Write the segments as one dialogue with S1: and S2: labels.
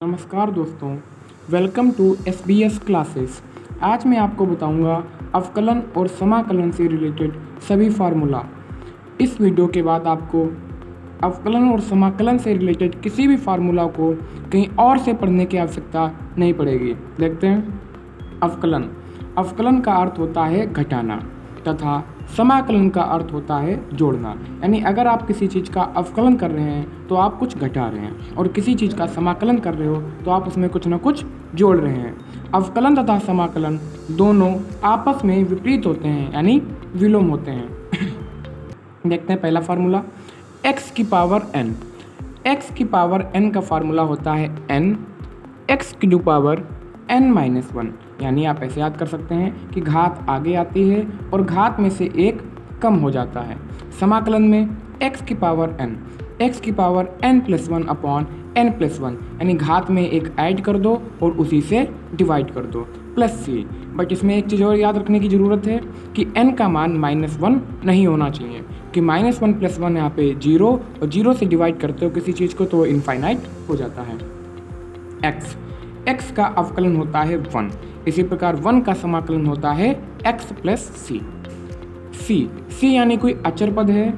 S1: नमस्कार दोस्तों, welcome to SBS classes. आज मैं आपको बताऊंगा अवकलन और समाकलन से रिलेटेड सभी फार्मूला। इस वीडियो के बाद आपको अवकलन और समाकलन से रिलेटेड किसी भी फार्मूला को कहीं और से पढ़ने की आवश्यकता नहीं पड़ेगी। देखते हैं। अवकलन अवकलन का अर्थ होता है घटाना तथा समाकलन का अर्थ होता है जोड़ना। यानी अगर आप किसी चीज़ का अवकलन कर रहे हैं तो आप कुछ घटा रहे हैं, और किसी चीज़ का समाकलन कर रहे हो तो आप उसमें कुछ ना कुछ जोड़ रहे हैं। अवकलन तथा समाकलन दोनों आपस में विपरीत होते हैं, यानी विलोम होते हैं। देखते हैं पहला फार्मूला, x की पावर n। x की पावर n का फार्मूला होता है n x की पावर n-1। यानी आप ऐसे याद कर सकते हैं कि घात आगे आती है और घात में से एक कम हो जाता है। समाकलन में x की पावर n+1 अपॉन n+1, यानी घात में एक ऐड कर दो और उसी से डिवाइड कर दो, प्लस c। बट इसमें एक चीज़ और याद रखने की ज़रूरत है कि n का मान -1 नहीं होना चाहिए, कि -1 + 1 यहाँ पे 0, और 0 से डिवाइड करते हो किसी चीज़ को तो इनफाइनाइट हो जाता है। x का अवकलन होता है 1। इसी प्रकार 1 का समाकलन होता है x + c यानी कोई अचर पद है,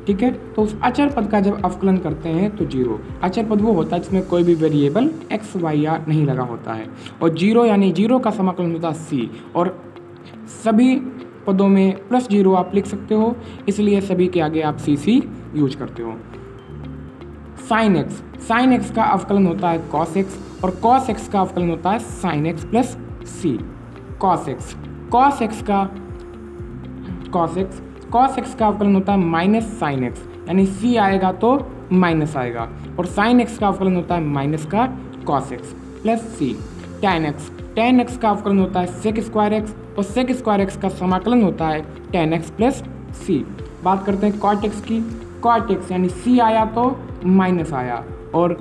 S1: ठीक है। तो उस अचर पद का जब अवकलन करते हैं तो 0। अचर पद वो होता है जिसमें कोई भी वेरिएबल x, y या नहीं लगा होता है, और 0 यानी 0 का समाकलन होता है c। और सभी पदों में +0 आप लिख सकते हो, इसलिए सभी के आगे आप c यूज करते हो। sin x का अवकलन होता है cos x, और cos x का अवकलन होता है sin x + c। cos x का अवकलन होता है -sin x, यानी c आएगा तो माइनस आएगा, और sin x का अवकलन होता है माइनस का cos x + c। tan x का अवकलन होता है sec2 x, और sec2 x का समाकलन होता है tan x + c। बात करते हैं cot x की। cot x यानी c आया तो माइनस आया, और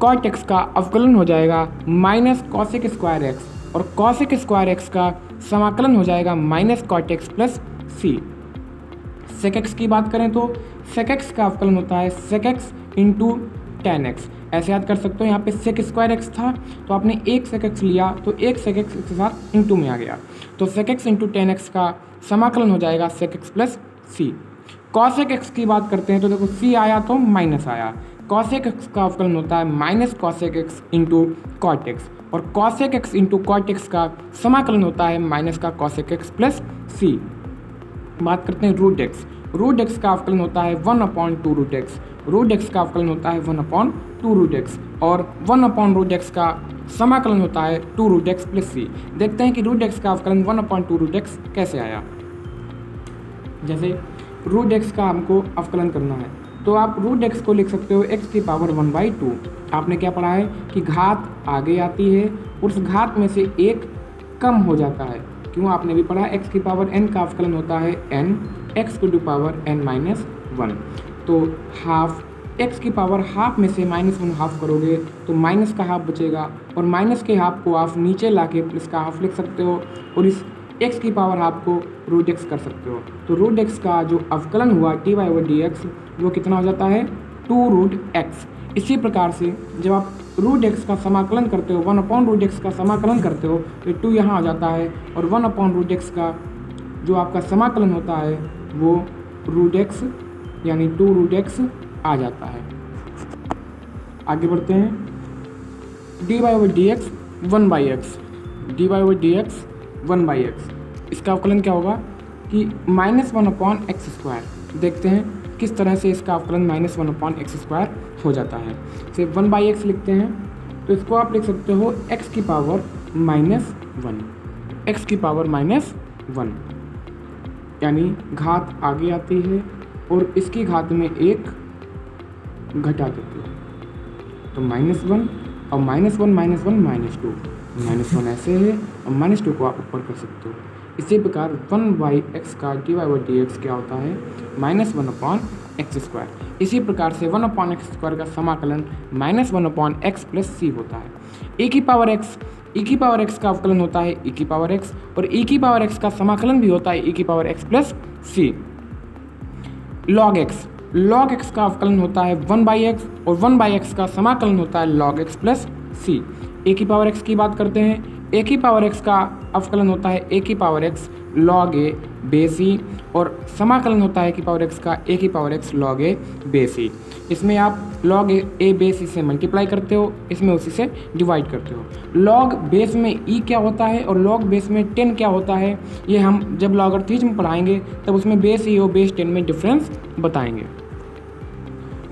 S1: cot x का अवकलन हो जाएगा -cosec2 x, और cosec2 x का समाकलन हो जाएगा -cot x + c। sec x की बात करें तो sec x का अवकलन होता है sec x × tan x। ऐसे याद कर सकते हो, यहाँ पे sec2 x था तो आपने एक sec x लिया तो एक sec x के साथ इंटू में आ गया, तो sec x × tan x का समाकलन हो जाएगा sec x + c। cosec x की बात करते हैं तो देखो c आया तो माइनस आया, cosec x का अवकलन होता है -cosec x × cot x, और cosec x × cot x का समाकलन होता है माइनस का cosec x + c। बात करते हैं रूट x का अवकलन होता है 1/2√x। रूट x का अवकलन होता है 1/2√x, और 1/√x का समाकलन होता है 2√x + c। देखते हैं कि रूट x का अवकलन 1/2√x कैसे आया। जैसे रूट x का हमको अवकलन करना है तो आप रूट x को लिख सकते हो x की पावर 1/2। आपने क्या पढ़ा है कि घात आगे आती है, उस घात में से एक कम हो जाता है। क्यों? आपने भी पढ़ा x की पावर n का अवकलन होता है n x की पावर n-1। तो हाफ x की पावर हाफ में से -1 हाफ करोगे तो माइनस का हाफ बचेगा, और माइनस के हाफ को आप नीचे ला के प्लस का हाफ लिख सकते हो, और इस x की पावर हाफ को रूट x कर सकते हो। तो रूट x का जो अवकलन हुआ dy/dx वो कितना हो जाता है 2√x। इसी प्रकार से जब आप रूट x का समाकलन करते हो, 1/√x का समाकलन करते हो तो 2 यहाँ आ जाता है, और 1/√x का जो आपका समाकलन होता है वो रूट x यानी 2√x आ जाता है। आगे बढ़ते हैं। dy/dx 1/x, dy/dx 1/x, इसका अवकलन क्या होगा कि -1/x²। देखते हैं किस तरह से इसका अवकलन -1/x² हो जाता है। सिर्फ 1/x लिखते हैं तो इसको आप लिख सकते हो x की पावर -1, x की पावर -1, यानी घात आगे आती है और इसकी घात में एक घटा देती है, तो -1 और -1 -1 ऐसे है, और -2 को आप ऊपर कर सकते हो। इसी प्रकार 1/x का dy/dx क्या होता है -1/x²। इसी प्रकार से 1/x² का समाकलन -1/x + c होता है। e की पावर x का अवकलन होता है e की पावर x, और e की पावर x का समाकलन भी होता है e की power x + c। log x का अवकलन होता है 1/x, और 1/x का समाकलन होता है log x + सी। ए की पावर एक्स की बात करते हैं। ए की पावर एक्स का अवकलन होता है ए की पावर एक्स लॉग ए बेस ई, और समाकलन होता है ए की पावर एक्स का ए की पावर एक्स लॉग ए बेस ई। इसमें आप लॉग ए बेस ई से मल्टीप्लाई करते हो, इसमें उसी से डिवाइड करते हो। लॉग बेस में ई क्या होता है और लॉग बेस में 10 क्या होता है, ये हम जब लॉगरिथम पढ़ाएंगे तब उसमें बेस ई और बेस 10 में डिफरेंस बताएंगे।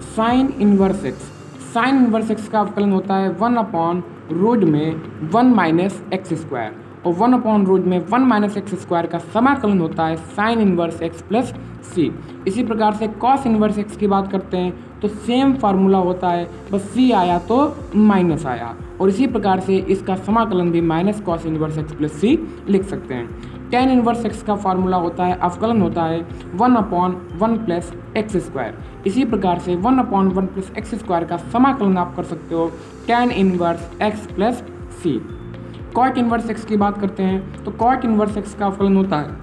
S1: Sine inverse x, sine inverse x का अवकलन होता है 1/रूट में 1 माइनस एक्स स्क्वायर, और 1/रूट में 1 माइनस एक्स स्क्वायर का समाकलन होता है साइन इनवर्स एक्स प्लस सी। इसी प्रकार से कॉस इनवर्स एक्स की बात करते हैं तो सेम फार्मूला होता है, बस सी आया तो माइनस आया, और इसी प्रकार से इसका समाकलन भी minus cos inverse x plus c लिख सकते हैं। टेन इनवर्स एक्स का फार्मूला होता है, अवकलन होता है 1/1 प्लस एक्स स्क्वायर। इसी प्रकार से 1/1 प्लस एक्स स्क्वायर का समाकलन आप कर सकते हो टेन इनवर्स एक्स प्लस सी। कॉट इनवर्स एक्स की बात करते हैं तो कॉट इनवर्स एक्स का अवकलन होता है,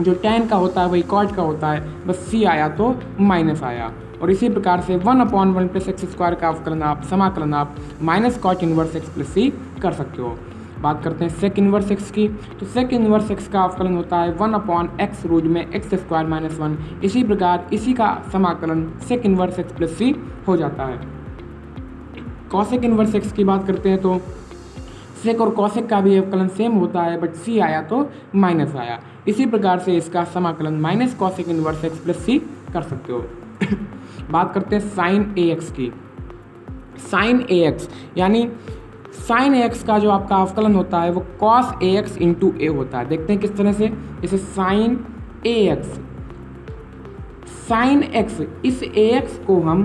S1: जो टेन का होता है वही कॉट का होता है, बस सी आया तो माइनस आया, और इसी प्रकार से 1/1 प्लस एक्स स्क्वायर का अवकलन आप समाकलन आप minus cot inverse x plus c कर सकते हो। बात करते हैं सेक इनवर्स एक्स की, तो सेक इनवर्स एक्स का अवकलन होता है 1/x रूट में एक्स स्क्वायर माइनस 1। इसी प्रकार इसी का समाकलन सेक इनवर्स एक्स प्लस सी हो जाता है। कॉसेक इनवर्स एक्स की बात करते हैं तो सेक और कॉसेक का भी अवकलन सेम होता है, बट सी आया तो माइनस आया। इसी प्रकार से इसका समाकलन minus cosec inverse x plus c कर सकते हो। बात करते हैं साइन ए एक्स की। साइन ए एक्स यानी साइन ए एक्स का जो आपका अवकलन होता है वो cos a x into a होता है। देखते हैं किस तरह से, जैसे sine a x, sine x, इस ए एक्स को हम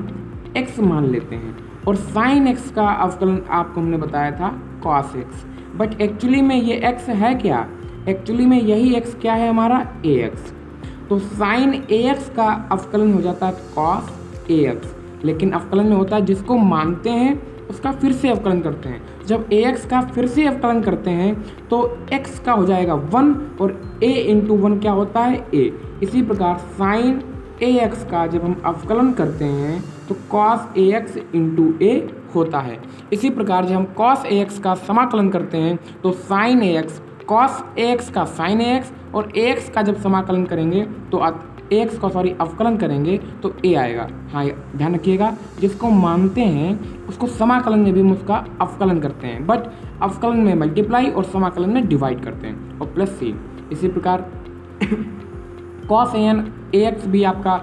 S1: एक्स मान लेते हैं, और साइन एक्स का अवकलन आपको हमने बताया था कॉस एक्स, बट एक्चुअली में ये एक्स है क्या, एक्चुअली में यही एक्स क्या है हमारा ए एक्स। तो साइन ए एक्स का अवकलन हो जाता है कॉस ए एक्स, लेकिन अवकलन में होता है जिसको मानते हैं उसका फिर से अवकलन करते हैं। जब ए एक्स का फिर से अवकलन करते हैं तो एक्स का हो जाएगा 1, और ए इंटू 1 क्या होता है ए। इसी प्रकार साइन ए एक्स का जब हम अवकलन करते हैं तो cos a x into a होता है। इसी प्रकार जब हम कॉस ए एक्स का समाकलन करते हैं तो sign a x, cos a x का साइन ए एक्स, और ए एक्स का जब समाकलन करेंगे तो ए एक्स का अवकलन करेंगे तो ए आएगा। हाँ, ध्यान रखिएगा, जिसको मानते हैं उसको समाकलन में भी हम उसका अवकलन करते हैं, बट अवकलन में मल्टीप्लाई और समाकलन में डिवाइड करते हैं, और प्लस सी। इसी प्रकार कॉस एन ए एक्स भी आपका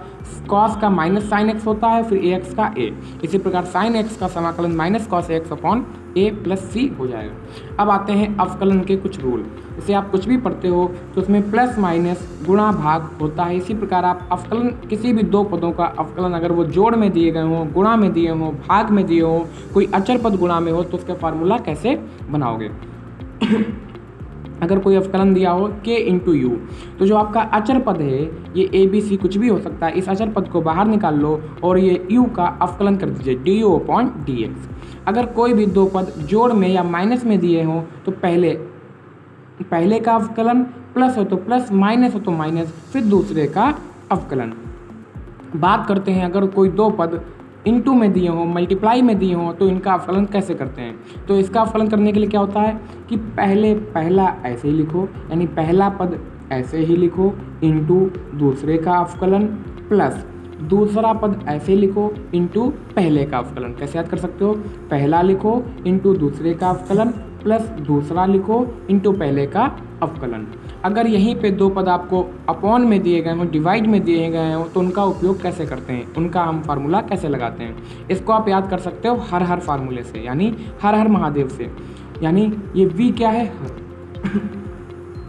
S1: कॉस का माइनस साइन एक्स होता है, फिर ए एक्स का ए। इसी प्रकार साइन एक्स का समाकलन माइनस कॉस एक्स अपॉन ए प्लस सी हो जाएगा। अब आते हैं अवकलन के कुछ रूल। जैसे आप कुछ भी पढ़ते हो तो उसमें प्लस माइनस गुणा भाग होता है। इसी प्रकार आप अवकलन किसी भी दो पदों का अवकलन अगर वो जोड़ में दिए गए हों, गुणा में दिए हों, भाग में दिए हों, कोई अचर पद गुणा में हो तो उसका फार्मूला कैसे बनाओगे। अगर कोई अवकलन दिया हो k इंटू यू, तो जो आपका अचर पद है ये ए बी सी कुछ भी हो सकता है, इस अचर पद को बाहर निकाल लो और ये u का अवकलन कर दीजिए D you upon D x. अगर कोई भी दो पद जोड़ में या माइनस में दिए हों तो पहले का अवकलन प्लस हो तो प्लस, माइनस हो तो माइनस, फिर दूसरे का अवकलन। बात करते हैं अगर कोई दो पद इनटू में दिए हों, मल्टीप्लाई में दिए हों, तो इनका अवकलन कैसे करते हैं। तो इसका अवकलन करने के लिए क्या होता है कि पहला ऐसे ही लिखो, यानी पहला पद ऐसे ही लिखो, इनटू दूसरे का अवकलन, प्लस दूसरा पद ऐसे लिखो इनटू पहले का अवकलन। कैसे याद कर सकते हो, पहला लिखो इनटू दूसरे का अवकलन, प्लस दूसरा लिखो इनटू पहले का अवकलन। अगर यहीं पे दो पद आपको अपॉन में दिए गए हों, डिवाइड में दिए गए हों, तो उनका उपयोग कैसे करते हैं, उनका हम फार्मूला कैसे लगाते हैं। इसको आप याद कर सकते हो हर फार्मूले से, यानी हर महादेव से। यानी ये v क्या है,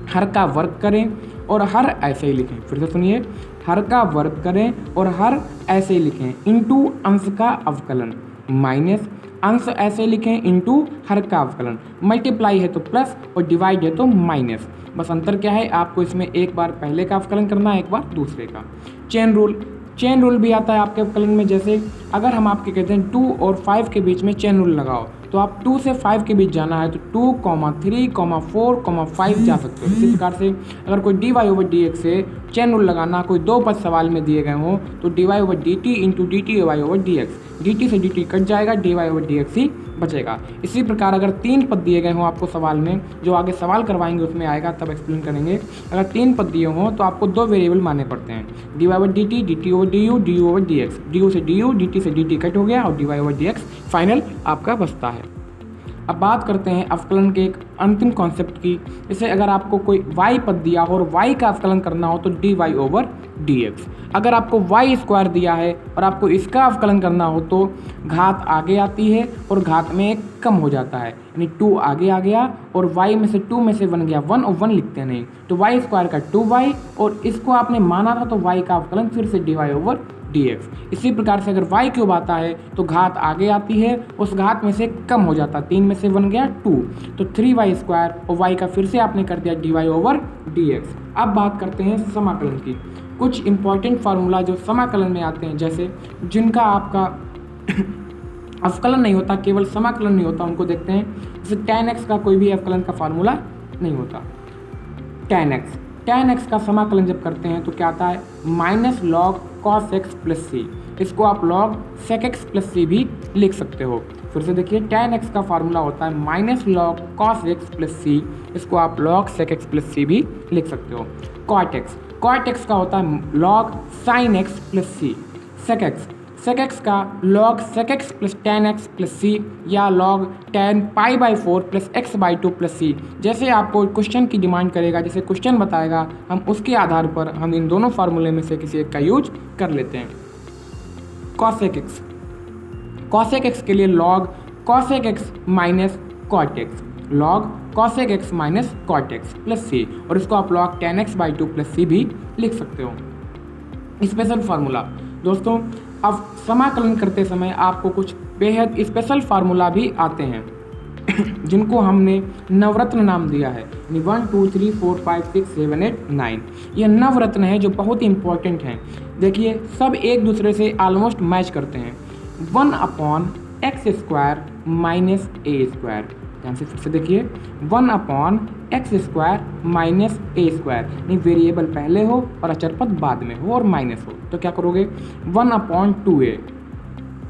S1: हर का वर्ग करें और हर ऐसे ही लिखें। फिर से सुनिए, हर का वर्ग करें और हर ऐसे ही लिखें, इनटू अंश का अवकलन, माइनस अंश ऐसे लिखें इनटू हर का अवकलन। मल्टीप्लाई है तो प्लस और डिवाइड है तो माइनस। बस अंतर क्या है, आपको इसमें एक बार पहले का अवकलन करना है, एक बार दूसरे का। चेन रूल भी आता है आपके अवकलन में। जैसे अगर हम आपके कहते हैं 2 और 5 के बीच में चेन रूल लगाओ, तो आप 2 से 5 के बीच जाना है तो 2, 3, 4, 5 जा सकते हो। इसी प्रकार से अगर कोई dy/dx है चेन रूल लगाना, कोई 2 पद सवाल में दिए गए हों तो dy/dt इंटू dt/dx, dt से dt कट जाएगा, dy/dx ही बचेगा। इसी प्रकार अगर 3 पद दिए गए हों आपको सवाल में, जो आगे सवाल करवाएंगे उसमें आएगा तब एक्सप्लेन करेंगे, अगर 3 पद दिए हों तो आपको 2 वेरिएबल मानने पड़ते हैं, dy/dt, dt/du, du/dx, du से du, dt से dt कट हो गया और dy/dx फाइनल आपका बचता है। अब बात करते हैं अवकलन के एक अंतिम कॉन्सेप्ट की। जैसे अगर आपको कोई y पद दिया हो और y का अवकलन करना हो तो dy/dx। अगर आपको y² दिया है और आपको इसका अवकलन करना हो तो घात आगे आती है और घात में 1 कम हो जाता है, यानी 2 आगे आ गया और y में से 2 में से 1 गया, 1 और 1 लिखते नहीं तो y² का 2y, और इसको आपने माना था तो y का अवकलन फिर से dy/dx। इसी प्रकार से अगर y³ आता है तो घात आगे आती है, उस घात में से कम हो जाता, 3 में से 1 गया 2, तो 3y² और y का फिर से आपने कर दिया dy/dx। अब बात करते हैं समाकलन की। कुछ इंपॉर्टेंट फार्मूला जो समाकलन में आते हैं, जैसे जिनका आपका अवकलन नहीं होता, केवल समाकलन नहीं होता, उनको देखते हैं। जैसे tan x का कोई भी अवकलन का फार्मूला नहीं होता। tan x का समाकलन जब करते हैं तो क्या आता है, -log cos x plus c। इसको आप log sec x plus c भी लिख सकते हो। फिर से देखिए, tan x का फार्मूला होता है -log cos x plus c, इसको आप log sec x plus c भी लिख सकते हो। cot x का होता है log sin x plus c। sec x का log sec x plus tan x plus c या log tan π/4 plus x/2 plus c। जैसे आपको क्वेश्चन की डिमांड करेगा, जैसे क्वेश्चन बताएगा, हम उसके आधार पर हम इन दोनों फार्मूले में से किसी एक का यूज कर लेते हैं। cosec x के लिए log cosec x minus cot x, log cosec x minus cot x plus c, और इसको आप log tan x/2 plus c भी लिख सकते हो। स्पेशल फार्मूला दोस्तों, अब समाकलन करते समय आपको कुछ बेहद स्पेशल फार्मूला भी आते हैं जिनको हमने नवरत्न नाम दिया है, 1 2 3 4 5 6 7 8 9। ये नवरत्न है जो बहुत ही इंपॉर्टेंट हैं। देखिए, सब एक दूसरे से ऑलमोस्ट मैच करते हैं। 1/x² माइनस a², ध्यान से फिर से देखिए, 1/x² माइनस a², नहीं वेरिएबल पहले हो और अचरपद बाद में हो और माइनस हो तो क्या करोगे,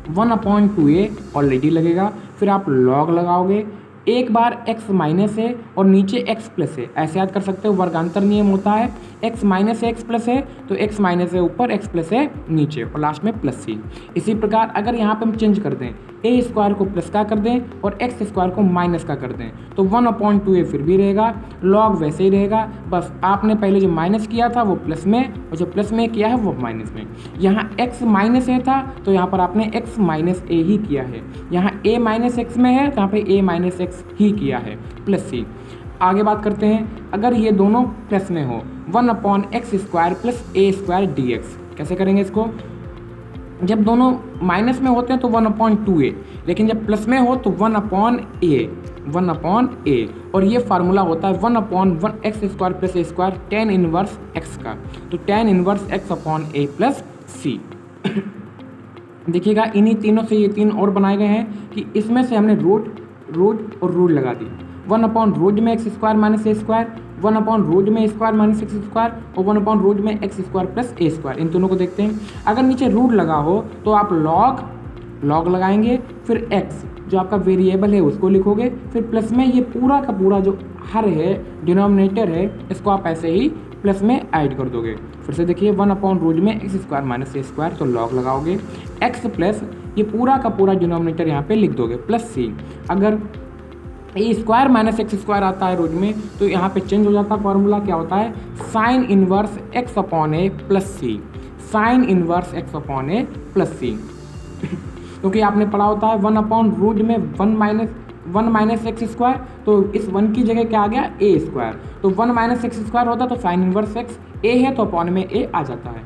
S1: 1/2a ऑलरेडी लगेगा, फिर आप log लगाओगे, एक बार x माइनस है और नीचे x प्लस है, ऐसे याद कर सकते हो, वर्गांतर नियम होता है, x माइनस है x प्लस है तो x माइनस है ऊपर, x प्लस है नीचे और लास्ट में प्लस c। इसी प्रकार अगर यहाँ पे हम चेंज कर दें, a² को प्लस का कर दें और x² को माइनस का कर दें तो 1/2a फिर भी रहेगा, log वैसे ही रहेगा, बस आपने पहले जो माइनस किया था वो प्लस में और जो प्लस में किया है वो माइनस में। यहाँ x माइनस a था तो यहाँ पर आपने x माइनस a ही किया है, यहाँ a माइनस x में है तो यहाँ पे a माइनस x ही किया है प्लस c। आगे बात करते हैं, अगर ये दोनों प्लस में हो, 1/x² प्लस a² dx, कैसे करेंगे इसको, जब दोनों माइनस में होते हैं तो 1/2a, लेकिन जब प्लस में हो तो 1/a, और ये फार्मूला होता है 1/1x² plus a² tan inverse x का, तो tan inverse x/a plus c। देखिएगा, इन्हीं तीनों से ये 3 और बनाए गए हैं कि इसमें से हमने रूट और रूट लगा दी। 1/रूट में x² माइनस a², 1/रूट में a² माइनस x² और 1/रूट में x² प्लस a²। इन दोनों को देखते हैं। अगर नीचे रूट लगा हो तो आप log लगाएंगे, फिर x जो आपका वेरिएबल है उसको लिखोगे, फिर प्लस में ये पूरा का पूरा जो हर है, डिनोमिनेटर है, इसको आप ऐसे ही प्लस में ऐड कर दोगे। फिर से देखिए, 1/रूट में x² माइनस a² तो log लगाओगे, x प्लस ये पूरा का पूरा डिनोमिनेटर यहाँ पे लिख दोगे प्लस c। अगर a² माइनस x² आता है रूट में तो यहाँ पे चेंज हो जाता है फॉर्मूला, क्या होता है, sine inverse x/a plus c, sine inverse x/a plus c। क्योंकि आपने पढ़ा होता है 1/रूट में 1 माइनस x², तो इस 1 की जगह क्या आ गया, a², तो 1 माइनस x² होता तो साइन इनवर्स x, a है तो अपॉन में a आ जाता है।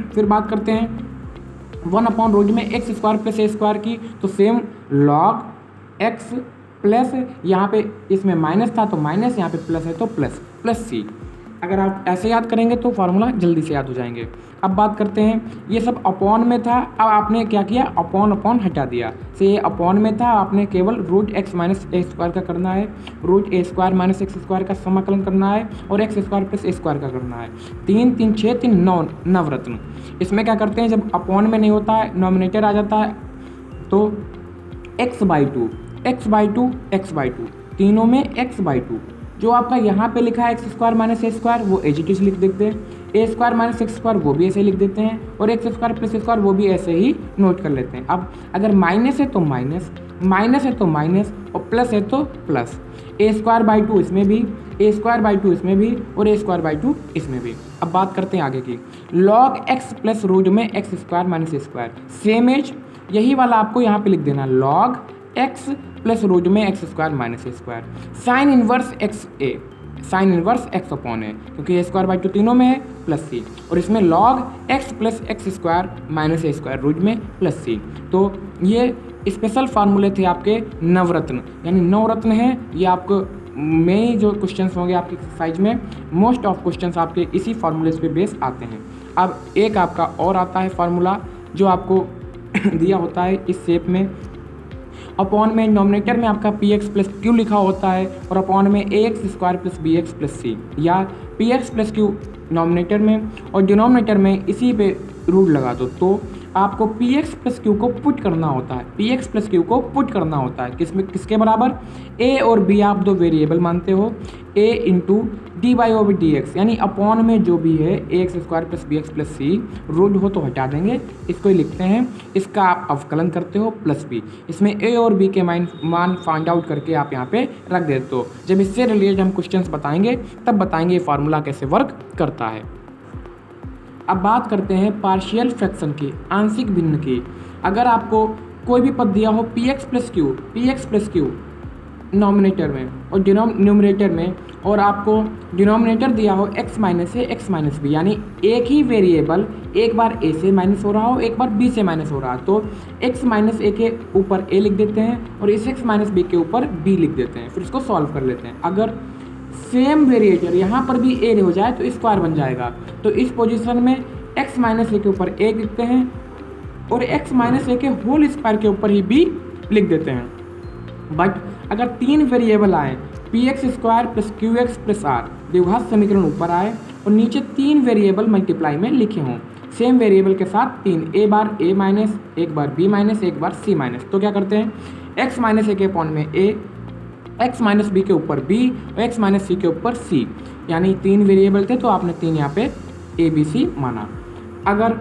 S1: फिर बात करते हैं 1/रूट में x² प्लस a² की, तो सेम log x प्लस यहाँ पे इसमें माइनस था तो माइनस, यहाँ पे प्लस है तो प्लस c। अगर आप ऐसे याद करेंगे तो फार्मूला जल्दी से याद हो जाएंगे। अब बात करते हैं, ये सब अपॉन में था, अब आपने क्या किया, अपॉन अपॉन हटा दिया। से ये अपॉन में था, आपने केवल root x minus a square का करना है, रूट ए स्क्वायर माइनस एक्स स्क्वायर का समाकलन करना है और एक्स स्क्वायर प्लस ए स्क्वायर का करना है। 3 3 6 3 9 नवरत्न। इसमें क्या करते हैं, जब अपॉन में नहीं होता है, नॉमिनेटर आ जाता है, तो x by two x by two x by two, तीनों में x बाई टू। जो आपका यहाँ पे लिखा है x square minus a square, वो एज इट इज लिख देते हैं, ए स्क्वायर माइनस एक्स स्क्वायर वो भी ऐसे लिख देते हैं, और एक्स स्क्वायर प्लस स्क्वायर वो भी ऐसे ही नोट कर लेते हैं। अब अगर माइनस है तो माइनस, माइनस है तो माइनस, और प्लस है तो plus. A square by two इसमें भी, ए स्क्वायर बाई टू इसमें भी, और ए स्क्वायर बाई टू इसमें भी। अब बात करते हैं आगे की, लॉग एक्स प्लस रूट में x square minus a square, same as यही वाला आपको यहाँ पे लिख देना, लॉग एक्स प्लस रूट में x square minus a square, sine inverse x A, sine inverse x upon है, क्योंकि ए स्क्वायर बाई टू तीनों में है, प्लस सी, और इसमें log x plus x square minus a square root में plus c. तो ये स्पेशल फार्मूले थे आपके नवरत्न, यानी नवरत्न है ये। आपको में जो क्वेश्चंस होंगे आपकी एक्सरसाइज में, मोस्ट ऑफ क्वेश्चंस आपके इसी फार्मूलेज पे बेस आते हैं। अब एक आपका और आता है फार्मूला जो आपको दिया होता है इस शेप में, अपॉन में नॉमिनेटर में आपका पी एक्स प्लस क्यू लिखा होता है, और अपॉन में a x square plus b x plus c, या p x plus q numerator में और डिनोमिनेटर में इसी पे रूट लगा दो। तो आपको पी एक्स प्लस क्यू को पुट करना होता है, पी एक्स प्लस क्यू को पुट करना होता है किसमें, किसके बराबर, ए और बी आप दो वेरिएबल मानते हो, a into d by over d x, यानी अपॉन में जो भी है a x square plus b x plus c, root हो तो हटा देंगे, इसको ही लिखते हैं, इसका आप अवकलन करते हो प्लस बी, इसमें ए और बी के मान फाइंड आउट करके आप यहाँ पे रख देते हो। जब इससे रिलेटेड हम क्वेश्चंस बताएंगे तब बताएंगे ये फार्मूला कैसे वर्क करता है। अब बात करते हैं पार्शियल फ्रैक्शन की, आंशिक भिन्न की। अगर आपको कोई भी पद दिया हो P x plus q numerator में और न्यूमरेटर में, और आपको डिनोमिनेटर दिया हो x माइनस ए एक्स माइनस बी, यानी एक ही वेरिएबल एक बार a से माइनस हो रहा हो, एक बार b से माइनस हो रहा है, तो x माइनस ए के ऊपर a लिख देते हैं और इस x माइनस बी के ऊपर b लिख देते हैं, फिर इसको सॉल्व कर लेते हैं। अगर सेम वेरिएटर यहाँ पर भी a हो जाए तो स्क्वायर बन जाएगा, तो इस पोजीशन में x माइनस ए के ऊपर a लिखते हैं और x माइनस ए के होल स्क्वायर के ऊपर ही b लिख देते हैं। बट अगर 3 वेरिएबल आए, P X square plus Q X plus R, द्विघात समीकरण ऊपर आए और नीचे 3 वेरिएबल मल्टीप्लाई में लिखे हों, सेम वेरिएबल के साथ 3, ए बार ए माइनस, एक बार बी माइनस, एक बार सी माइनस, तो क्या करते हैं, एक्स माइनस ए के अपॉन में ए, एक्स माइनस बी के ऊपर बी और एक्स माइनस सी के ऊपर सी, यानी 3 वेरिएबल थे तो आपने 3 यहाँ पे ए बी सी माना। अगर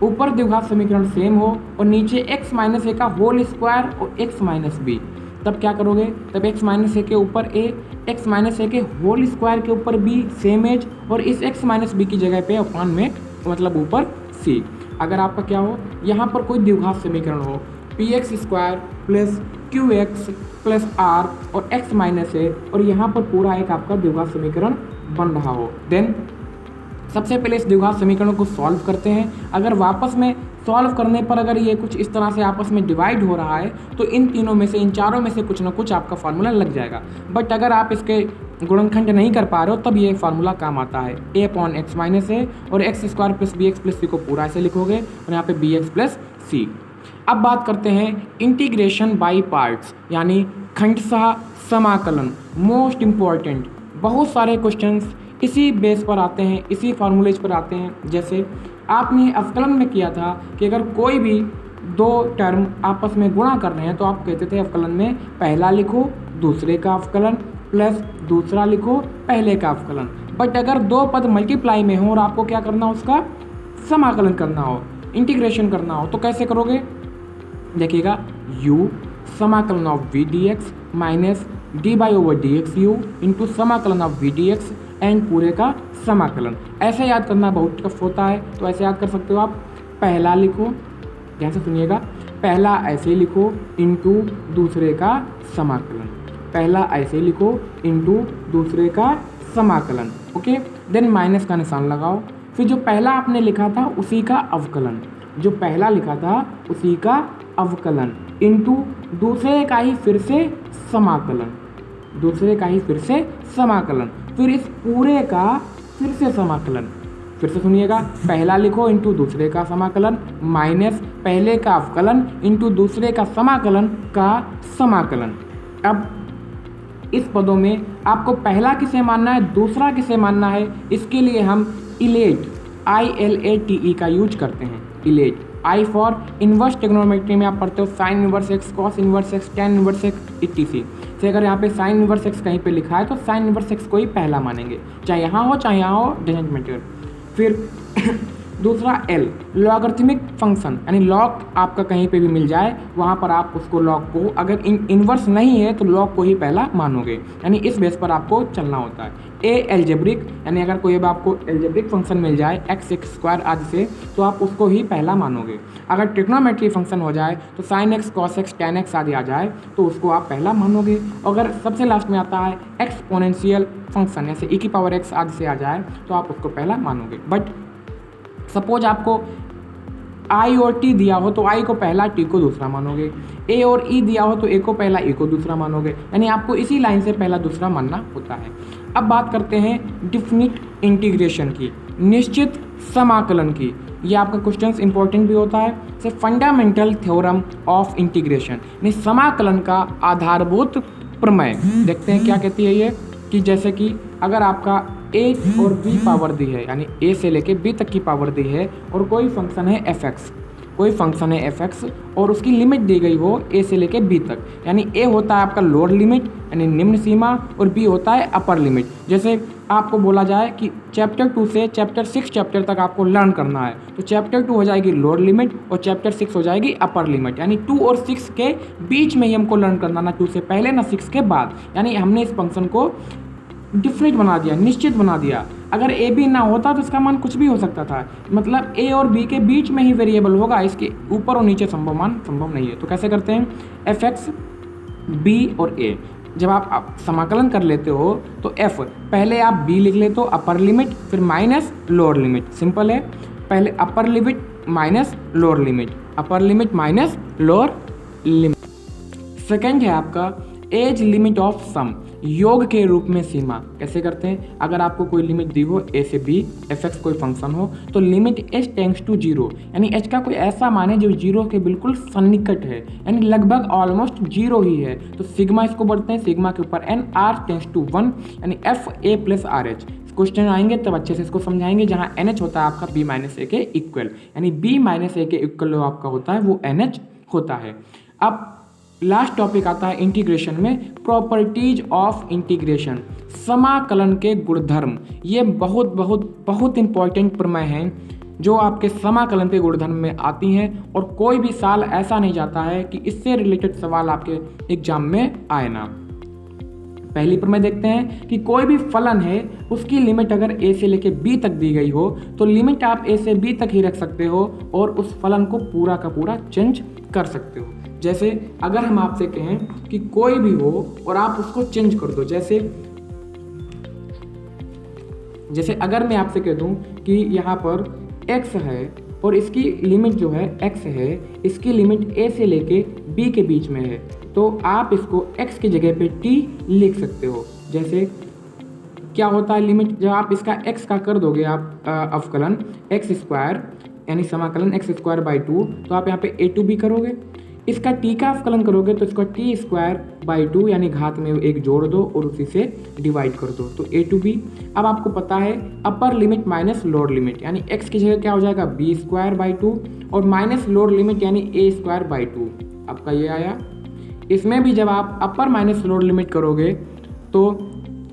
S1: ऊपर द्विघात समीकरण सेम हो और नीचे एक्स माइनस ए का होल स्क्वायर और एक्स माइनस बी, तब क्या करोगे, तब x माइनस ए के ऊपर a, x माइनस ए के होल स्क्वायर के ऊपर b सेम एज, और इस x माइनस बी की जगह पे अपॉन में मतलब ऊपर c। अगर आपका क्या हो, यहाँ पर कोई द्विघात समीकरण हो, P X square plus Q X plus R और x माइनस ए, और यहाँ पर पूरा एक आपका द्विघात समीकरण बन रहा हो, देन सबसे पहले इस द्विघात समीकरणों को सॉल्व करते हैं। अगर वापस में सॉल्व करने पर अगर ये कुछ इस तरह से आपस में डिवाइड हो रहा है तो इन तीनों में से, इन चारों में से कुछ ना कुछ आपका फार्मूला लग जाएगा। बट अगर आप इसके गुणनखंड नहीं कर पा रहे हो तब ये फार्मूला काम आता है, ए अपॉन एक्स माइनस ए और x square plus b x plus c को पूरा ऐसे लिखोगे और यहाँ पे बी एक्स प्लस सी। अब बात करते हैं इंटीग्रेशन बाई पार्ट्स, यानी खंडशः समाकलन, मोस्ट इम्पॉर्टेंट। बहुत सारे क्वेश्चंस इसी बेस पर आते हैं, इसी फार्मूलेज पर आते हैं। जैसे आपने अवकलन में किया था कि अगर कोई भी 2 टर्म आपस में गुणा कर रहे हैं तो आप कहते थे अवकलन में पहला लिखो दूसरे का अवकलन प्लस दूसरा लिखो पहले का अवकलन। बट अगर 2 पद मल्टीप्लाई में हो और आपको क्या करना हो, उसका समाकलन करना हो, इंटीग्रेशन करना हो, तो कैसे करोगे, देखिएगा, u समाकलन of v d x minus d by over d x u into समाकलन of v d x and पूरे का समाकलन। ऐसे याद करना बहुत टफ होता है, तो ऐसे याद कर सकते हो आप, पहला लिखो, ध्यान से सुनिएगा, पहला ऐसे लिखो इंटू दूसरे का समाकलन, पहला ऐसे लिखो इंटू दूसरे का समाकलन, ओके। देन माइनस का निशान लगाओ, फिर जो पहला आपने लिखा था उसी का अवकलन, जो पहला लिखा था उसी का अवकलन इंटू दूसरे का ही फिर से समाकलन, दूसरे का ही फिर से समाकलन, फिर इस पूरे का फिर से समाकलन, फिर से सुनिएगा, पहला लिखो इंटू दूसरे का समाकलन माइनस पहले का अवकलन इंटू दूसरे का समाकलन का समाकलन। अब इस पदों में आपको पहला किसे मानना है, दूसरा किसे मानना है, इसके लिए हम इलेट ILATE का यूज करते हैं। इलेट, आई फॉर इन्वर्स ट्रिग्नोमेट्री में आप पढ़ते हो sign inverse x, cos inverse x, tan inverse x etc। से अगर यहाँ पे साइन इन्वर्स एक्स कहीं पे लिखा है तो साइन इन्वर्स एक्स को ही पहला मानेंगे, चाहे यहाँ हो चाहे यहाँ हो, डजंट मैटर। फिर दूसरा L, लॉगरिथमिक फंक्शन, यानी लॉग आपका कहीं पे भी मिल जाए वहाँ पर आप उसको लॉग को, अगर इन्वर्स नहीं है तो लॉग को ही पहला मानोगे, यानी इस बेस पर आपको चलना होता है। A, एल्जेब्रिक, यानी अगर कोई भी आपको एल्जेब्रिक फंक्शन मिल जाए x² आदि से तो आप उसको ही पहला मानोगे। अगर ट्रिग्नोमेट्री फंक्शन हो जाए तो sin x, cos x, tan x आदि आ जाए तो उसको आप पहला मानोगे। अगर सबसे लास्ट में आता है एक्सपोनेंशियल फंक्शन, जैसे e⁻x आदि से आ जाए तो आप उसको पहला मानोगे। बट सपोज आपको I और T दिया हो तो I को पहला, T को दूसरा मानोगे। A और E दिया हो तो A को पहला, E को दूसरा मानोगे, यानी आपको इसी लाइन से पहला दूसरा मानना होता है। अब बात करते हैं डिफिनिट इंटीग्रेशन की, निश्चित समाकलन की। ये आपका क्वेश्चंस इंपॉर्टेंट भी होता है। से फंडामेंटल थ्योरम ऑफ इंटीग्रेशन, यानी समाकलन का आधारभूत प्रमेय। देखते हैं क्या कहती है ये, कि जैसे कि अगर आपका a और b पावर दी है, यानी a से लेके b तक की पावर दी है, और कोई फंक्शन है fx, कोई फंक्शन है fx और उसकी लिमिट दी गई हो a से लेके b तक, यानी a होता है आपका लोअर लिमिट यानी निम्न सीमा और b होता है अपर लिमिट। जैसे आपको बोला जाए कि चैप्टर 2 से चैप्टर 6 चैप्टर तक आपको लर्न करना है, तो चैप्टर 2 हो जाएगी लोअर लिमिट और चैप्टर 6 हो जाएगी अपर लिमिट, यानी 2 और 6 के बीच में ही हमको लर्न करना, ना 2 से पहले ना 6 के बाद। यानी हमने इस फंक्शन को डिफिनिट बना दिया, निश्चित बना दिया। अगर ए बी ना होता तो इसका मान कुछ भी हो सकता था, मतलब ए और बी के बीच में ही वेरिएबल होगा, इसके ऊपर और नीचे संभव नहीं है। तो कैसे करते हैं, fx, b और a, जब आप समाकलन कर लेते हो तो f पहले आप b लिख लेते हो अपर लिमिट, फिर माइनस लोअर लिमिट, सिंपल है। पहले upper limit minus lower limit, upper limit minus lower limit. Second है आपका एज लिमिट ऑफ सम, योग के रूप में सीमा। कैसे करते हैं, अगर आपको कोई लिमिट दी हो a से b, fx कोई फंक्शन हो, तो लिमिट h टेंड्स टू 0, यानी h का कोई ऐसा मान है जो 0 के बिल्कुल सन्निकट है, यानी लगभग ऑलमोस्ट 0 ही है, तो सिग्मा इसको बढ़ते हैं, सिग्मा के ऊपर n, r टेंड्स टू 1, यानी f a plus R H. Question आएंगे तब अच्छे से इसको समझाएंगे, जहाँ NH होता है आपका b माइनस ए के इक्वल, यानी b माइनस ए के इक्वल जो आपका होता है वो NH होता है। अब लास्ट टॉपिक आता है इंटीग्रेशन में, प्रॉपर्टीज ऑफ इंटीग्रेशन, समाकलन के गुणधर्म। ये बहुत बहुत बहुत इंपॉर्टेंट प्रमेय हैं जो आपके समाकलन के गुणधर्म में आती हैं, और कोई भी साल ऐसा नहीं जाता है कि इससे रिलेटेड सवाल आपके एग्जाम में आए ना। पहली प्रमेय देखते हैं कि कोई भी फलन है उसकी लिमिट अगर a से लेके b तक दी गई हो तो लिमिट आप a से b तक ही रख सकते हो और उस फलन को पूरा का पूरा चेंज कर सकते हो। जैसे अगर हम आपसे कहें कि कोई भी हो और आप उसको चेंज कर दो, जैसे अगर मैं आपसे कह दूं कि यहाँ पर x है और इसकी लिमिट जो है x है, इसकी लिमिट a से लेके b के बीच में है, तो आप इसको x की जगह पे t लिख सकते हो। जैसे क्या होता है लिमिट, जब आप इसका x का कर दोगे आप अवकलन x² यानी समाकलन x²/2, तो आप यहाँ पे a to b करोगे। इसका t का अवकलन करोगे तो इसका t²/2 यानी घात में एक जोड़ दो और उसी से डिवाइड कर दो, तो a to b। अब आपको पता है upper limit minus lower limit, यानी x की जगह क्या हो जाएगा b²/2 और माइनस लोअर लिमिट यानी a²/2, आपका ये आया। इसमें भी जब आप अपर माइनस लोअर लिमिट करोगे तो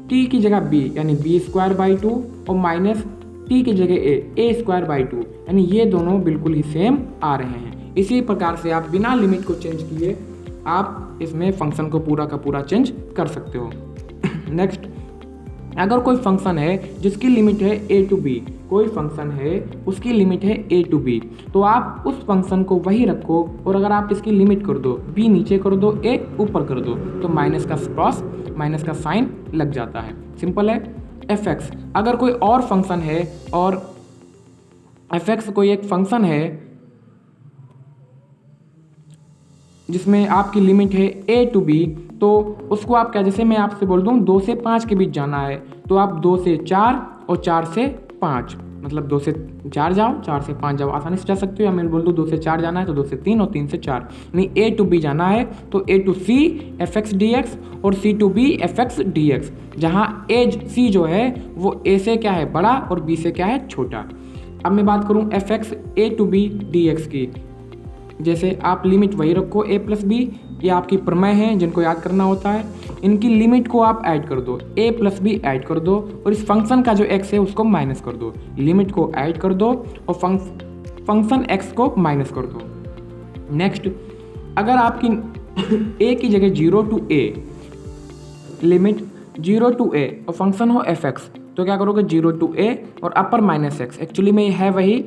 S1: t की जगह b यानी b²/2 और माइनस t की जगह a²/2, यानी ये दोनों बिल्कुल ही सेम आ रहे हैं। इसी प्रकार से आप बिना लिमिट को चेंज किए आप इसमें फंक्शन को पूरा का पूरा चेंज कर सकते हो। नेक्स्ट, अगर कोई फंक्शन है जिसकी लिमिट है a to b, कोई फंक्शन है उसकी लिमिट है a to b, तो आप उस फंक्शन को वही रखो और अगर आप इसकी लिमिट कर दो, b नीचे कर दो, a ऊपर कर दो, तो माइनस का क्रॉस माइनस का साइन लग जाता है, सिंपल है। fx, अगर कोई और फंक्शन है और fx कोई एक फंक्शन है जिसमें आपकी लिमिट है a to b, तो उसको आप क्या, जैसे मैं आपसे बोल दूं 2 से 5 के बीच जाना है तो आप 2 से 4 और 4 से 5, मतलब 2 से 4 जाओ, 4 से 5 जाओ, आसानी से जा सकते हो। या मैं बोल दूँ 2 से 4 जाना है तो 2 से 3 और 3 से 4, नहीं A to B जाना है तो A to C fx dx और C to B fx dx, जहाँ C जो है वो A से क्या है बड़ा और B से क्या है छोटा। अब मैं बात करूँ fx A to B dx की, जैसे आप लिमिट वही रखो a प्लस बी, ये आपकी प्रमेय है जिनको याद करना होता है। इनकी लिमिट को आप ऐड कर दो, a प्लस बी ऐड कर दो और इस फंक्शन का जो x है उसको माइनस कर दो, लिमिट को ऐड कर दो और फंक्शन x को माइनस कर दो। नेक्स्ट, अगर आपकी a की जगह 0 to a, limit 0 to a और फंक्शन हो fx, तो क्या करोगे 0 to a और अपर माइनस x, एक्चुअली में है वही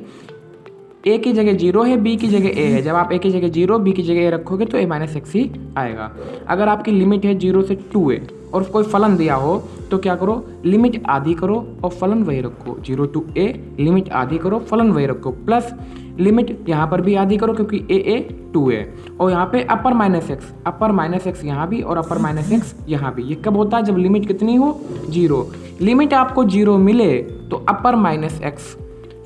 S1: a की जगह 0 है, b की जगह a है। जब आप a की जगह 0, b की जगह a रखोगे तो a माइनस एक्स ही आएगा। अगर आपकी लिमिट है 0 से 2a और कोई फलन दिया हो तो क्या करो, लिमिट आधी करो और फलन वही रखो, 0 to a लिमिट आधी करो फलन वही रखो, प्लस लिमिट यहाँ पर भी आधी करो क्योंकि a 2 है, और यहाँ पे अपर माइनस एक्स यहाँ भी और अपर माइनस एक्स यहाँ भी। ये कब होता है, जब लिमिट कितनी हो 0। लिमिट आपको 0 मिले तो अपर माइनस एक्स,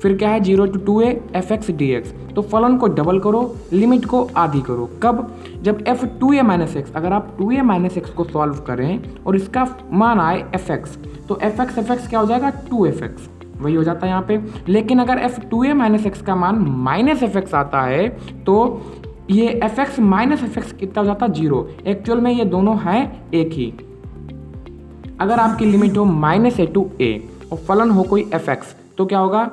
S1: फिर क्या है 0 to 2a fx dx, तो फलन को डबल करो, लिमिट को आधी करो। कब, जब f 2a माइनस एक्स, अगर आप 2a माइनस एक्स को सॉल्व करें और इसका मान आए fx, तो fx क्या हो जाएगा 2fx, वही हो जाता है यहाँ पे। लेकिन अगर f 2a माइनस एक्स का मान माइनस fx आता है तो ये fx माइनस fx कितना हो जाता है 0। एक्चुअल में ये दोनों हैं एक ही। अगर आपकी लिमिट हो -a to a और फलन हो कोई fx, तो क्या होगा,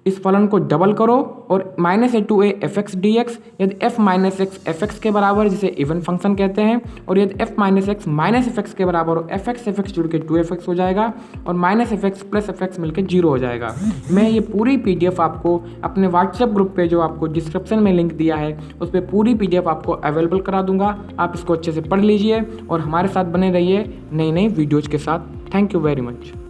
S1: इस फलन को डबल करो और -a to a fx dx, यदि f माइनस एक्स fx के बराबर, जिसे इवन फंक्शन कहते हैं, और यदि f minus x minus fx के बराबर हो, fx जुड़ के 2fx हो जाएगा और माइनस fx प्लस fx मिलकर 0 हो जाएगा। मैं ये पूरी PDF आपको अपने व्हाट्सएप ग्रुप पे, जो आपको डिस्क्रिप्शन में लिंक दिया है, उस पर पूरी PDF आपको अवेलेबल करा दूंगा। आप इसको अच्छे से पढ़ लीजिए और हमारे साथ बने रहिए नई वीडियोज़ के साथ। Thank you very much.